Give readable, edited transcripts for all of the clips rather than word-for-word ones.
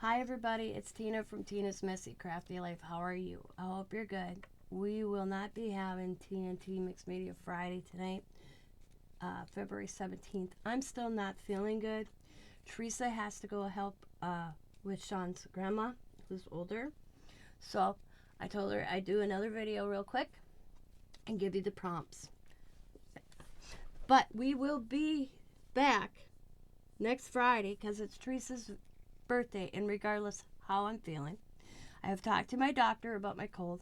Hi everybody, it's Tina from Tina's Messy Crafty Life. How are you? I hope you're good. We will not be having TNT Mixed Media Friday tonight, February 17th. I'm still not feeling good. Teresa has to go help with Sean's grandma, who's older. So I told her I'd do another video real quick and give you the prompts. But we will be back next Friday because it's Teresa's birthday, and regardless how I'm feeling, I have talked to my doctor about my cold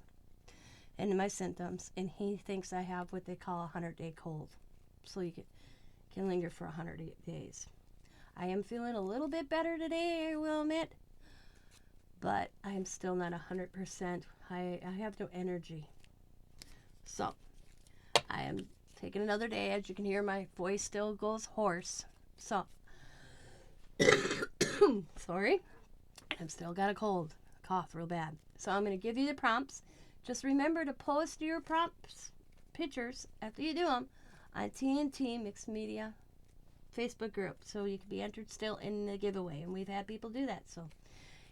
and my symptoms, and he thinks I have what they call a 100-day cold, so you can linger for 100 days. I am feeling a little bit better today, I will admit, but I am still not 100%. I have no energy, so I am taking another day. As you can hear, my voice still goes hoarse, so sorry, I've still got a cold, cough real bad. So I'm going to give you the prompts. Just remember to post your prompts, pictures, after you do them, on TNT Mixed Media Facebook group, so you can be entered still in the giveaway. And we've had people do that. So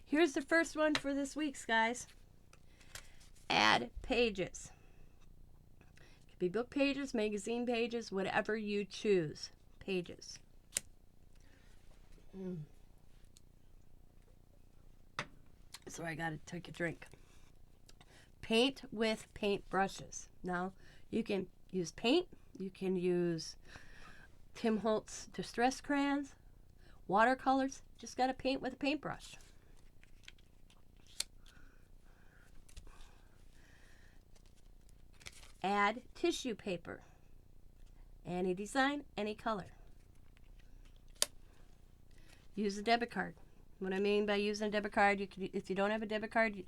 here's the first one for this week's, guys. Add pages. It could be book pages, magazine pages, whatever you choose. Pages. So I gotta take a drink. Paint with paint brushes. Now you can use paint, you can use Tim Holtz distress crayons, watercolors. Just gotta paint with a paintbrush. Add tissue paper. Any design, any color. Use a debit card. What I mean by using a debit card, you can, if you don't have a debit card, you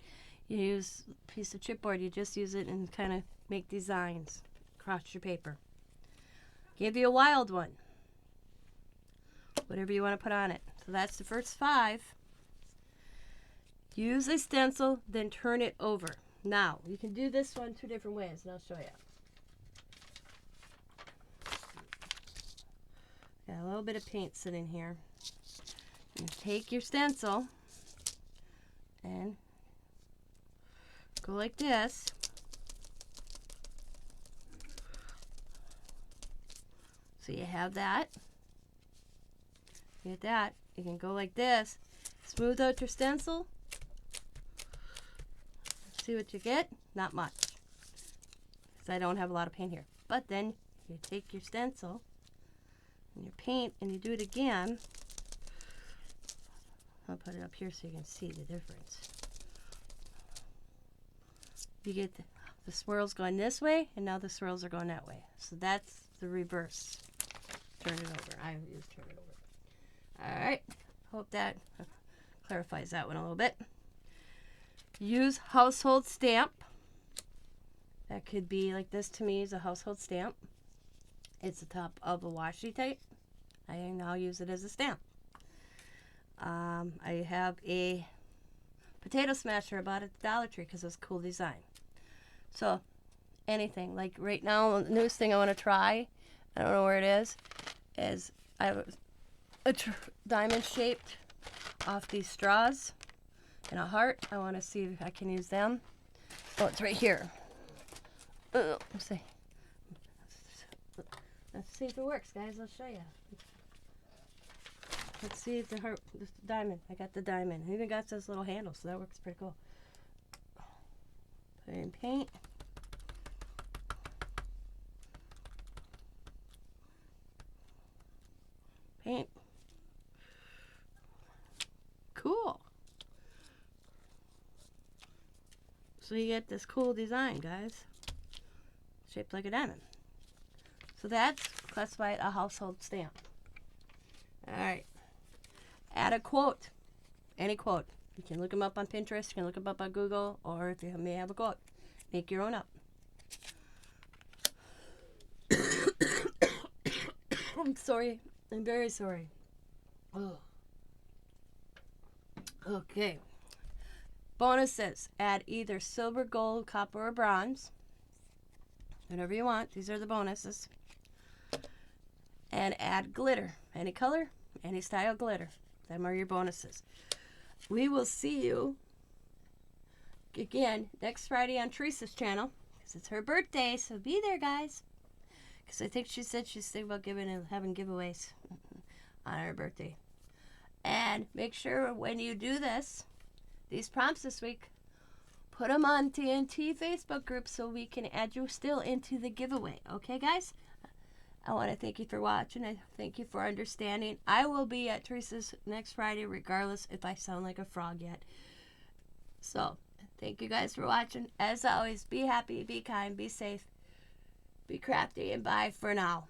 use a piece of chipboard. You just use it and kind of make designs across your paper. Give you a wild one. Whatever you want to put on it. So that's the first 5. Use a stencil, then turn it over. Now, you can do this one 2 different ways, and I'll show you. Got a little bit of paint sitting here. You take your stencil and go like this. So you have that. You get that. You can go like this. Smooth out your stencil. See what you get? Not much, because I don't have a lot of paint here. But then you take your stencil and your paint and you do it again. I'll put it up here so you can see the difference. You get the swirls going this way, and now the swirls are going that way. So that's the reverse. Turn it over. I use turn it over. Alright. Hope that clarifies that one a little bit. Use household stamp. That could be like this. To me is a household stamp. It's the top of a washi tape. I now use it as a stamp. I have a potato smasher I bought at the Dollar Tree because it was a cool design. So anything, like right now, the newest thing I want to try, I don't know where it is I have a diamond shaped off these straws and a heart. I want to see if I can use them. Oh, it's right here. Let's see. Let's see if it works, guys. I'll show you. Let's see if the heart, the diamond. I got the diamond. I even got this little handle, so that works pretty cool. Put it in paint. Paint. Cool. So you get this cool design, guys. Shaped like a diamond. So that's classified a household stamp. Alright. Add a quote. Any quote. You can look them up on Pinterest, you can look them up on Google, or if you may have a quote, make your own up. I'm sorry. I'm very sorry. Oh. Okay. Bonuses. Add either silver, gold, copper, or bronze. Whatever you want. These are the bonuses. And add glitter. Any color, any style glitter. Them are your bonuses. we will see you again next Friday on Teresa's channel, because it's her birthday, so be there, guys. Because I think she said she's thinking about having giveaways on her birthday. And make sure when you do these prompts this week, put them on TNT Facebook group so we can add you still into the giveaway. Okay, guys? I want to thank you for watching. I thank you for understanding. I will be at Teresa's next Friday, regardless if I sound like a frog yet. So, thank you guys for watching. As always, be happy, be kind, be safe, be crafty, and bye for now.